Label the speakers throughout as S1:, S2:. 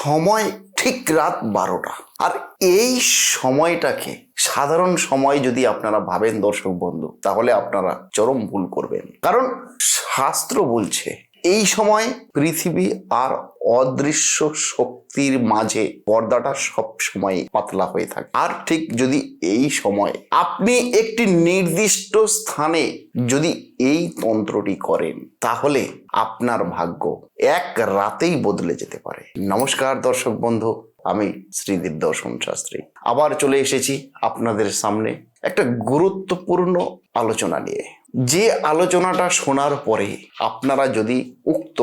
S1: সময় ঠিক রাত 12টা। আর এই সময়টাকে সাধারণ সময় যদি আপনারা ভাবেন দর্শক বন্ধু, তাহলে আপনারা চরম ভুল করবেন। কারণ শাস্ত্র বলছে এই সময় পৃথিবী আর অদৃশ্য শক্তির মাঝে পর্দাটা সব সময় পাতলা হয়ে থাকে। আর ঠিক যদি এই সময় আপনি একটি নির্দিষ্ট স্থানে যদি এই তন্ত্রটি করেন, তাহলে আপনার ভাগ্য এক রাতেই বদলে যেতে পারে। নমস্কার দর্শক বন্ধু, আমি শ্রী দিব্যদর্শন শাস্ত্রী আবার চলে এসেছি আপনাদের সামনে একটা গুরুত্বপূর্ণ আলোচনা নিয়ে। যে আলোচনাটা শোনার পরে আপনারা যদি উক্ত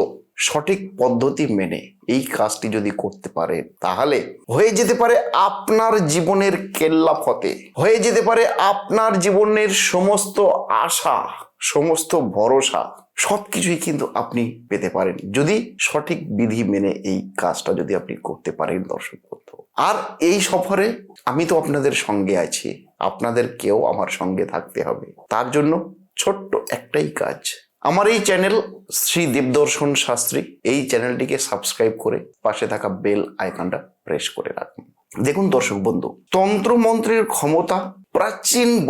S1: সঠিক পদ্ধতি মেনে এই কাজটি যদি করতে পারেন, তাহলে হয়ে যেতে পারে আপনার জীবনের কেল্লা ফতে, হয়ে যেতে পারে আপনার জীবনের সমস্ত আশা, সমস্ত ভরসা সবকিছুই কিন্তু আপনি পেতে পারেন, যদি সঠিক বিধি মেনে এই কাজটা যদি আপনি করতে পারেন দর্শক বন্ধু। আর এই সফরে আমি তো আপনাদের সঙ্গে আছি, আপনাদের কেউ আমার সঙ্গে থাকতে হবে। তার জন্য ছোট্ট একটাই কাজ, আমার এই চ্যানেল শ্রী দিব্যদর্শন শাস্ত্রী, এই চ্যানেলটিকে সাবস্ক্রাইব করে পাশে থাকা বেল আইকনটা প্রেস করে রাখুন। দেখুন দর্শক বন্ধু, তন্ত্রমন্ত্রের ক্ষমতা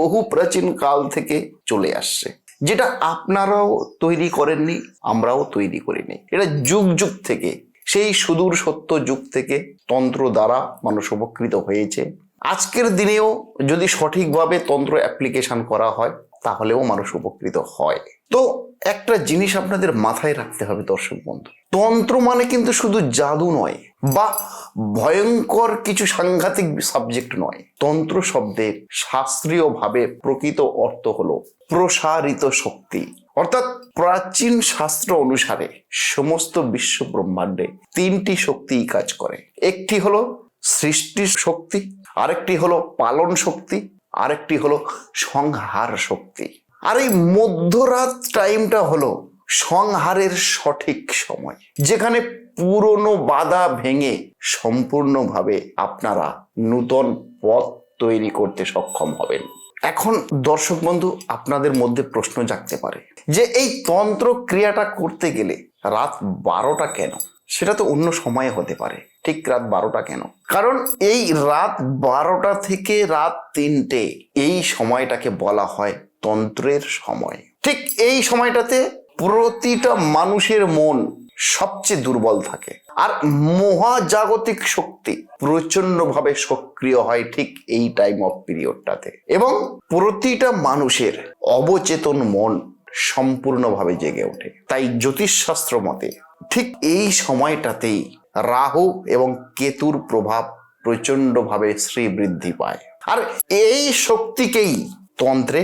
S1: বহু প্রাচীন কাল থেকে চলে আসছে, যেটা আপনারাও তৈরি করেননি, আমরাও তৈরি করিনি। এটা যুগ যুগ থেকে, সেই সুদূর সত্য যুগ থেকে তন্ত্র দ্বারা মানুষ উপকৃত হয়েছে। আজকের দিনেও যদি সঠিকভাবে তন্ত্র অ্যাপ্লিকেশন করা হয়, তাহলেও মানুষ উপকৃত হয়। তো একটা জিনিস আপনাদের মাথায় রাখতে হবে দর্শক বন্ধু, তন্ত্র মানে কিন্তু শুধু জাদু নয় বা ভয়ঙ্কর কিছু সাংঘাতিক সাবজেক্ট নয়। তন্ত্র শব্দের শাস্ত্রীয়ভাবে প্রকৃত অর্থ হলো প্রসারিত শক্তি। অর্থাৎ প্রাচীন শাস্ত্র অনুসারে সমস্ত বিশ্ব ব্রহ্মাণ্ডে তিনটি শক্তি কাজ করে। একটি হলো সৃষ্টির শক্তি, আরেকটি হলো পালন শক্তি, আরেকটি হলো সংহার শক্তি। আর এই মধ্যরাত টাইমটা হলো সংহারের সঠিক সময়, যেখানে পুরনো বাধা ভেঙে সম্পূর্ণভাবে আপনারা নূতন পথ তৈরি করতে সক্ষম হবেন। এখন দর্শক বন্ধু, আপনাদের মধ্যে প্রশ্ন জাগতে পারে যে এই তন্ত্র ক্রিয়াটা করতে গেলে রাত 12টা কেন? সেটা তো অন্য সময়ে হতে পারে, ঠিক রাত 12টা কেন? কারণ এই রাত 12টা থেকে রাত 3টে, এই সময়টাকে বলা হয় তন্ত্রের সময়। ঠিক এই সময়টাতে প্রতিটা মানুষের মন সবচেয়ে দুর্বল থাকে, আর মহাজাগতিক শক্তি প্রচন্ডভাবে সক্রিয় হয় ঠিক এই টাইম অফ পিরিয়ডটাতে, এবং প্রতিটা মানুষের অবচেতন মন সম্পূর্ণভাবে জেগে ওঠে। তাই জ্যোতিষশাস্ত্র মতে ঠিক এই সময়টাতেই রাহু এবং কেতুর প্রভাব প্রচন্ডভাবে শ্রীবৃদ্ধি পায়। আর এই শক্তিকেই তন্ত্রে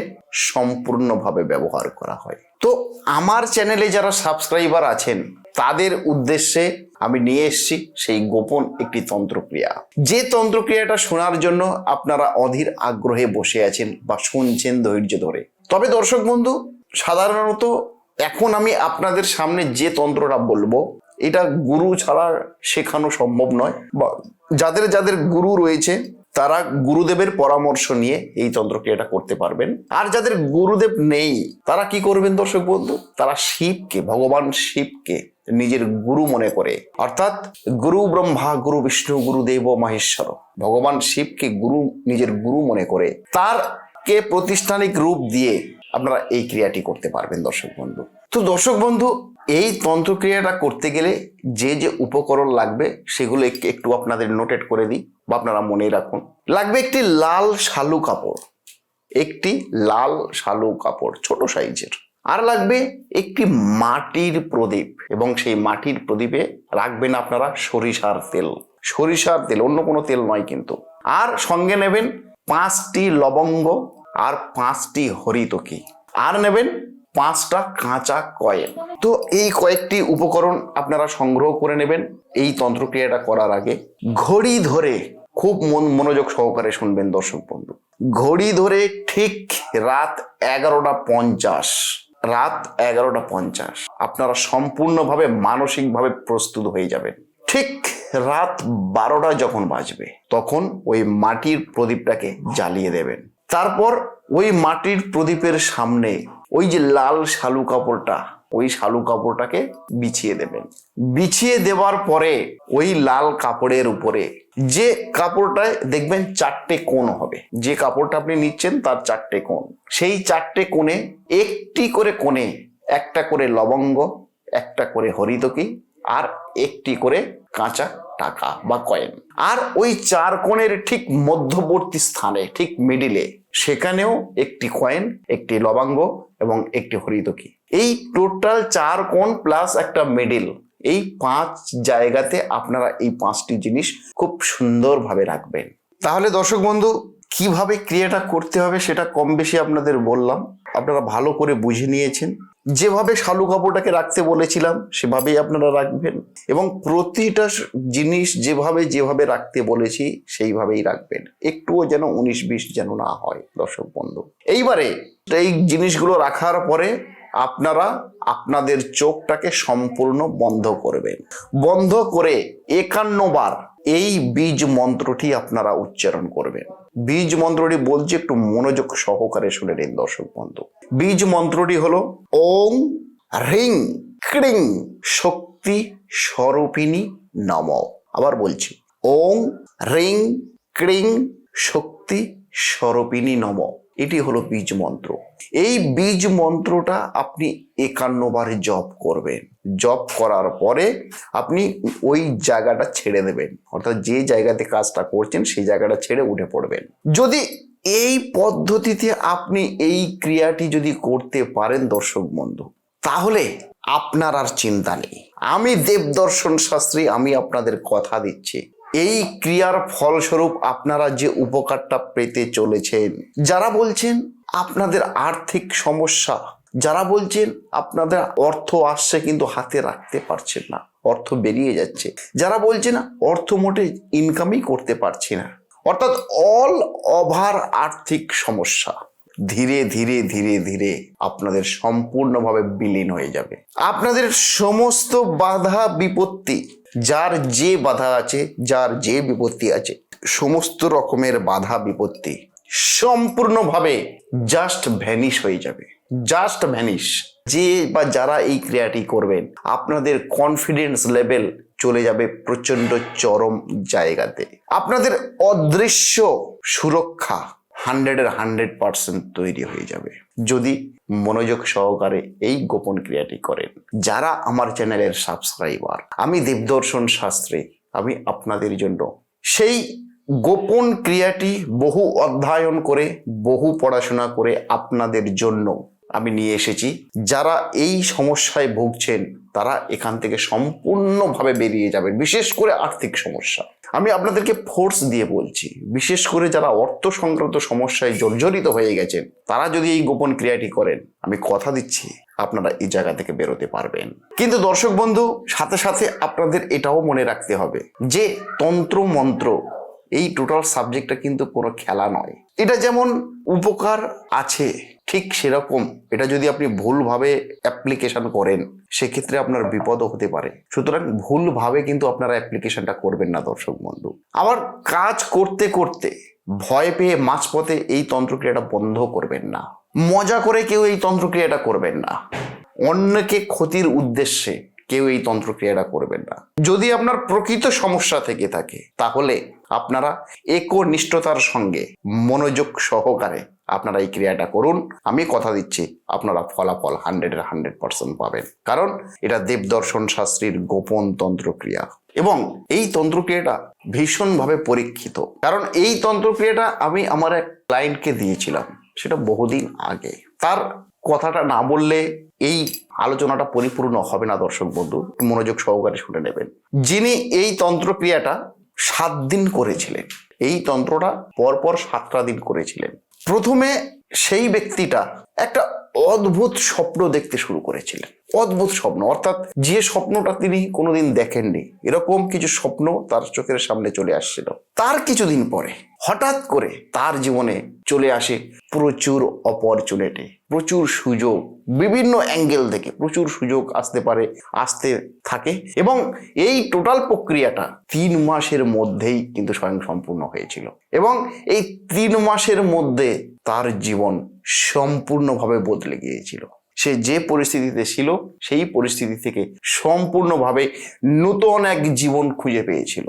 S1: সম্পূর্ণভাবে ব্যবহার করা হয়। তো আমার চ্যানেলে যারা সাবস্ক্রাইবার আছেন, তাদের উদ্দেশ্যে আমি নিয়ে এসেছি সেই গোপন একটি তন্ত্রক্রিয়া, যে তন্ত্রক্রিয়াটা শোনার জন্য আপনারা অধীর আগ্রহে বসে আছেন বা শুনছেন ধৈর্য ধরে। তবে দর্শক বন্ধু, সাধারণত এখন আমি আপনাদের সামনে যে তন্ত্রটা বলবো, এটা গুরু ছাড়া শেখানো সম্ভব নয়, বা যাদের যাদের গুরু রয়েছে তারা গুরুদেবের পরামর্শ নিয়ে এই তন্ত্রক্রিয়াটা করতে পারবেন। আর যাদের গুরুদেব নেই, তারা কি করবেন দর্শক বন্ধু? তারা শিবকে, ভগবান শিবকে নিজের গুরু মনে করে, অর্থাৎ গুরু ব্রহ্মা গুরু বিষ্ণু গুরুদেব মহেশ্বর, ভগবান শিবকে নিজের গুরু মনে করে তারকে প্রাতিষ্ঠানিক রূপ দিয়ে আপনারা এই ক্রিয়াটি করতে পারবেন দর্শক বন্ধু। তো দর্শক বন্ধু, এই তন্ত্রক্রিয়াটা করতে গেলে যে যে উপকরণ লাগবে সেগুলো একটু আপনাদের নোটেট করে দিই বা আপনারা মনে রাখুন। লাগবে একটি লাল শালু কাপড়, একটি লাল শালু কাপড় ছোট সাইজের। আর লাগবে একটি মাটির প্রদীপ, এবং সেই মাটির প্রদীপে রাখবেন আপনারা সরিষার তেল, অন্য কোনো তেল নয় কিন্তু। আর সঙ্গে নেবেন 5টি লবঙ্গ আর 5টি হরিতকি, আর নেবেন 5টা কাঁচা কয়েন। তো এই কয়েকটি উপকরণ আপনারা সংগ্রহ করে নেবেন। এই তন্ত্রক্রিয়াটা করার আগে ঘড়ি ধরে, খুব মনোযোগ সহকারে শুনবেন দর্শক বন্ধু, ঘড়ি ধরে ঠিক রাত 11:50 আপনারা সম্পূর্ণভাবে মানসিকভাবে প্রস্তুত হয়ে যাবেন। ঠিক রাত 12টা যখন বাজবে, তখন ওই মাটির প্রদীপটাকে জ্বালিয়ে দেবেন। তারপর ওই মাটির প্রদীপের সামনে ওই যে লাল শালু কাপড়টা ওই শালু কাপড়টাকে বিছিয়ে দেবেন। বিছিয়ে দেওয়ার পরে ওই লাল কাপড়ের উপরে যে কাপড়টায় দেখবেন 4টে কোণ হবে, যে কাপড়টা আপনি নিচ্ছেন তার 4টে কোণ, সেই 4টে কোণে একটি করে কোণে একটা করে লবঙ্গ, একটা করে হরিতকি আর একটি করে কাঁচা টাকা বা কয়েন। আর ওই 4 কোণের ঠিক মধ্যবর্তী স্থানে, ঠিক মিডিলে, সেখানেও একটি কয়েন, একটি লবঙ্গ এবং একটি হরিতকি। এই টোটাল 4 কোণ প্লাস একটা মিডিল, এই 5 জায়গাতে আপনারা এই 5টি জিনিস খুব সুন্দরভাবে রাখবেন। তাহলে দর্শক বন্ধু, কিভাবে ক্রিয়াটা করতে হবে সেটা কম বেশি আপনাদের বললাম, আপনারা ভালো করে বুঝে নিয়েছেন। যেভাবে শালু কাপড়টাকে রাখতে বলেছিলাম সেভাবেই আপনারা রাখবেন এবং প্রতিটা জিনিস যেভাবে রাখতে বলেছি সেইভাবেই রাখবেন, একটুও যেন 19-20 যেন না হয় দর্শক বন্ধু। এইবারে এই জিনিসগুলো রাখার পরে আপনারা আপনাদের চোখটাকে সম্পূর্ণ বন্ধ করবেন। বন্ধ করে 51 বার এই বীজ মন্ত্রটি আপনারা উচ্চারণ করবেন। বীজ মন্ত্রটি বলছি, একটু মনোযোগ সহকারে শুনে নিন দর্শক বন্ধু। বীজ মন্ত্রটি হলো ওং হ্রিং ক্রিং শক্তি স্বরূপিণী নমঃ। আবার বলছি, ওং হ্রিং ক্রিং শক্তি স্বরূপিণী নমঃ। এটি হলো বীজ মন্ত্র। এই বীজ মন্ত্রটা আপনি 51 বারে জপ করবেন। জপ করার পরে আপনি ওই জায়গাটা ছেড়ে দেবেন, অর্থাৎ যে জায়গাতে কাজটা করছেন সেই জায়গাটা ছেড়ে উঠে পড়বেন। যদি এই পদ্ধতিতে আপনি এই ক্রিয়াটি যদি করতে পারেন দর্শক বন্ধু, তাহলে আপনার আর চিন্তা নেই। আমি দেবদর্শন শাস্ত্রী, আমি আপনাদের কথা দিচ্ছি, এই ক্রিয়ার ফলস্বরূপ আপনারা যে উপকারটা পেতে চলেছেন, যারা বলছেন আপনাদের আর্থিক সমস্যা, যারা বলছেন আপনাদের অর্থ আসছে কিন্তু হাতে রাখতে পারছেন না, অর্থ বেরিয়ে যাচ্ছে, যারা বলছেন অর্থ মোটে ইনকামই করতে পারছি না, অর্থাৎ অল ওভার আর্থিক সমস্যা ধীরে ধীরে ধীরে ধীরে আপনাদের সম্পূর্ণভাবে বিলীন হয়ে যাবে। আপনাদের সমস্ত বাধা বিপত্তি, যার যে বাধা আছে, যার যে বিপত্তি আছে, সমস্ত রকমের বাধা বিপত্তি সম্পূর্ণভাবে জাস্ট ভ্যানিশ হয়ে যাবে। Just vanish. যে বা যারা এই ক্রিয়াটি করবেন, আপনাদের কনফিডেন্স লেভেল চলে যাবে প্রচন্ড চরম জায়গাতে। আপনাদের অদৃশ্য সুরক্ষা 100% তৈরি হয়ে যাবে যদি মনোযোগ সহকারে এই গোপন ক্রিয়াটি করেন। যারা আমার চ্যানেলের সাবস্ক্রাইবার, আমি দেবদর্শন শাস্ত্রী, আমি আপনাদের জন্য সেই গোপন ক্রিয়াটি বহু অধ্যয়ন করে, বহু পড়াশোনা করে আপনাদের জন্য আমি নিয়ে এসেছি। যারা এই সমস্যায় ভুগছেন তারা এখান থেকে সম্পূর্ণভাবে বেরিয়ে যাবেন। বিশেষ করে আর্থিক সমস্যা, আমি আপনাদেরকে ফোর্স দিয়ে বলছি, বিশেষ করে যারা অর্থ সংক্রান্ত সমস্যায় জর্জরিত হয়ে গেছেন, তারা যদি এই গোপন ক্রিয়াটি করেন, আমি কথা দিচ্ছি আপনারা এই জায়গা থেকে বেরোতে পারবেন। কিন্তু দর্শক বন্ধু, সাথে সাথে আপনাদের এটাও মনে রাখতে হবে যে তন্ত্র মন্ত্র এই টোটাল সাবজেক্টটা কিন্তু কোনো খেলা নয়। এটা যেমন উপকার আছে, ঠিক সেরকম এটা যদি আপনি ভুলভাবে অ্যাপ্লিকেশন করেন সেক্ষেত্রে আপনার বিপদও হতে পারে। সুতরাং ভুলভাবে কিন্তু আপনারা অ্যাপ্লিকেশনটা করবেন না দর্শক বন্ধু। আবার কাজ করতে করতে ভয় পেয়ে মাঝপথে এই তন্ত্রক্রিয়াটা বন্ধ করবেন না। মজা করে কেউ এই তন্ত্রক্রিয়াটা করবেন না। অন্যকে ক্ষতির উদ্দেশ্যে কেউ এই তন্ত্রক্রিয়াটা করবেন না। যদি আপনার প্রকৃত সমস্যা থেকে থাকে তাহলে আপনারা একনিষ্ঠতার সঙ্গে মনোযোগ সহকারে আপনারা এই ক্রিয়াটা করুন। আমি কথা দিচ্ছি আপনারা ফলাফল 100% পাবেন, কারণ এটা দেবদর্শন শাস্ত্রীর গোপন তন্ত্রক্রিয়া এবং এই তন্ত্রক্রিয়াটা ভীষণভাবে পরীক্ষিত। কারণ এই তন্ত্রক্রিয়াটা আমি আমার এক ক্লায়েন্টকে দিয়েছিলাম, সেটা বহুদিন আগে। তার কথাটা না বললে এই আলোচনাটা পরিপূর্ণ হবে না দর্শক বন্ধু, মনোযোগ সহকারে শুনে নেবেন। যিনি এই তন্ত্রক্রিয়াটা 7 দিন করেছিলেন, এই তন্ত্রটা পরপর 7টা দিন করেছিলেন। প্রথমে সেই ব্যক্তিটা একটা অদ্ভুত স্বপ্ন দেখতে শুরু করেছিলেন। অদ্ভুত স্বপ্ন, অর্থাৎ যে স্বপ্নটা তিনি কোনোদিন দেখেননি, এরকম কিছু স্বপ্ন তার চোখের সামনে চলে আসছিল। তার কিছুদিন পরে হঠাৎ করে তার জীবনে চলে আসে প্রচুর অপরচুনিটি, প্রচুর সুযোগ, বিভিন্ন অ্যাঙ্গেল থেকে প্রচুর সুযোগ আসতে থাকে এবং এই টোটাল প্রক্রিয়াটা 3 মাসের মধ্যেই কিন্তু স্বয়ং সম্পূর্ণ হয়েছিল এবং এই 3 মাসের মধ্যে তার জীবন সম্পূর্ণভাবে বদলে গিয়েছিল। সে যে পরিস্থিতিতে ছিল সেই পরিস্থিতি থেকে সম্পূর্ণভাবে নতুন এক জীবন খুঁজে পেয়েছিল।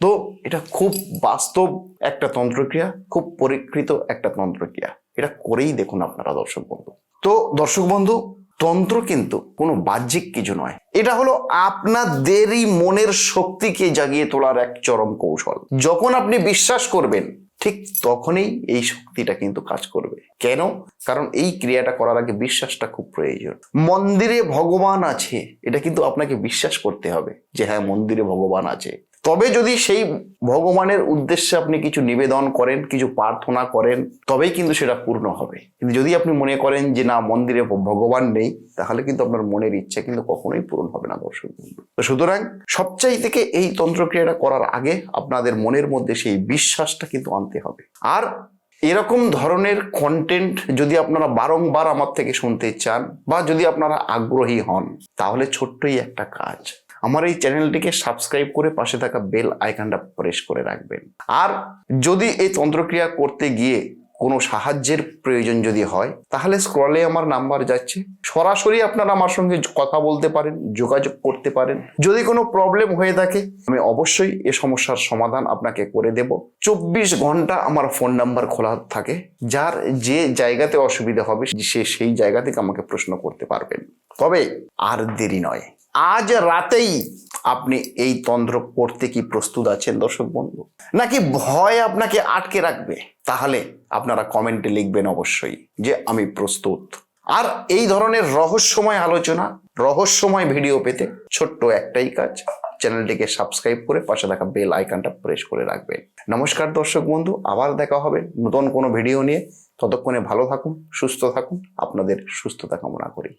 S1: তো এটা খুব বাস্তব একটা তন্ত্রক্রিয়া, খুব পরীক্ষিত একটা তন্ত্রক্রিয়া। এটা করেই দেখুন আপনারা দর্শক বন্ধু। তো দর্শক বন্ধু, তন্ত্র কিন্তু কোনো বাহ্যিক কিছু নয়, এটা হলো আপনাদেরই মনের শক্তিকে জাগিয়ে তোলার এক চরম কৌশল। যখন আপনি বিশ্বাস করবেন ঠিক তখনই এই শক্তিটা কিন্তু কাজ করবে। কেন? কারণ এই ক্রিয়াটা করার আগে বিশ্বাসটা খুব প্রয়োজন। মন্দিরে ভগবান আছে, এটা কিন্তু আপনাকে বিশ্বাস করতে হবে যে হ্যাঁ মন্দিরে ভগবান আছে। তবে যদি সেই ভগবানের উদ্দেশ্যে আপনি কিছু নিবেদন করেন, কিছু প্রার্থনা করেন, তবেই কিন্তু সেটা পূর্ণ হবে। কিন্তু যদি আপনি মনে করেন যে না মন্দিরে ভগবান নেই, তাহলে কিন্তু আপনার মনের ইচ্ছা কিন্তু কখনোই পূরণ হবে না দর্শক বন্ধু। তো সুতরাং সবচাই থেকে এই তন্ত্রক্রিয়াটা করার আগে আপনাদের মনের মধ্যে সেই বিশ্বাসটা কিন্তু আনতে হবে। আর এরকম ধরনের কন্টেন্ট যদি আপনারা বারংবার আমার থেকে শুনতে চান বা যদি আপনারা আগ্রহী হন, তাহলে ছোট্টই একটা কাজ, আমার এই চ্যানেলটিকে সাবস্ক্রাইব করে পাশে থাকা বেল আইকনটা প্রেস করে রাখবেন। আর যদি এই তন্ত্রক্রিয়া করতে গিয়ে কোনো সাহায্যের প্রয়োজন যদি হয়, তাহলে স্ক্রলে আমার নাম্বার যাচ্ছে, সরাসরি আপনারা আমার সঙ্গে কথা বলতে পারেন, যোগাযোগ করতে পারেন। যদি কোনো প্রবলেম হয়ে থাকে আমি অবশ্যই এ সমস্যার সমাধান আপনাকে করে দেব। 24 ঘন্টা আমার ফোন নাম্বার খোলা থাকে, যার যে জায়গাতে অসুবিধা হবে সে সেই জায়গা থেকে আমাকে প্রশ্ন করতে পারবেন। তবে আর দেরি নয়, আজ রাতেই আপনি এই তন্ত্র করতে কি প্রস্তুত আছেন দর্শক বন্ধু, নাকি ভয় আপনাকে আটকে রাখবে? তাহলে আপনারা কমেন্টে লিখবেন অবশ্যই যে আমি প্রস্তুত। আর এই ধরনের রহস্যময় আলোচনা, রহস্যময় ভিডিও পেতে ছোট্ট একটাই কাজ, চ্যানেলটিকে সাবস্ক্রাইব করে পাশে থাকা বেল আইকনটা প্রেস করে রাখবেন। নমস্কার দর্শক বন্ধু, আবার দেখা হবে নতুন কোনো ভিডিও নিয়ে। ততক্ষণে ভালো থাকুন, সুস্থ থাকুন, আপনাদের সুস্থতা কামনা করি।